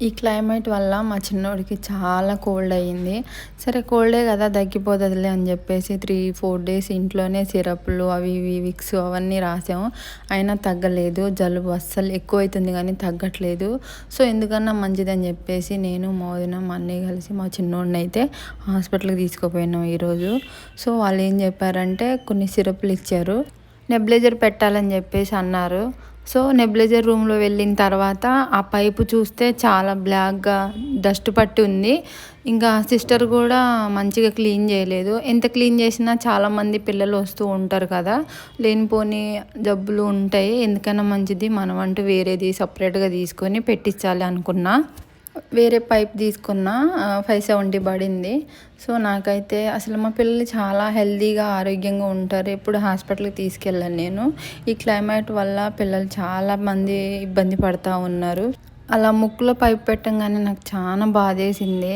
ఈ క్లైమేట్ వల్ల మా చిన్నోడికి చాలా కోల్డ్ అయ్యింది. సరే కోల్డే కదా తగ్గిపోతుందిలే అని చెప్పేసి 3-4 డేస్ ఇంట్లోనే సిరప్లు అవి ఇవి విక్స్ అవన్నీ రాసాము. అయినా తగ్గలేదు. జలుబు అస్సలు ఎక్కువైతుంది కానీ తగ్గట్లేదు. సో ఎందుకన్నా మంచిదని చెప్పేసి నేను మా వదిన మా అన్నయ్య కలిసి మా చిన్నోడిని అయితే హాస్పిటల్కి తీసుకుపోయినాం ఈరోజు. సో వాళ్ళు ఏం చెప్పారంటే కొన్ని సిరప్లు ఇచ్చారు. నెబులైజర్ పెట్టాలని చెప్పేసి అన్నారు. సో నెబులైజర్ రూమ్లో వెళ్ళిన తర్వాత ఆ పైపు చూస్తే చాలా బ్లాక్గా డస్ట్ పట్టి ఉంది. ఇంకా సిస్టర్ కూడా మంచిగా క్లీన్ చేయలేదు. ఎంత క్లీన్ చేసినా చాలామంది పిల్లలు వస్తూ ఉంటారు కదా, లేనిపోని జబ్బులు ఉంటాయి. ఎందుకైనా మంచిది మనం అంటూ వేరేది సపరేట్గా తీసుకొని పెట్టించాలి అనుకున్నా. వేరే పైప్ తీసుకున్న 570 పడింది. సో నాకైతే అసలు మా పిల్లలు చాలా హెల్తీగా ఆరోగ్యంగా ఉంటారు. ఎప్పుడు హాస్పిటల్కి తీసుకెళ్ళాను నేను. ఈ క్లైమేట్ వల్ల పిల్లలు చాలామంది ఇబ్బంది పడుతూ ఉన్నారు. అలా ముక్కులో పైప్ పెట్టంగానే నాకు చాలా బాధేసింది.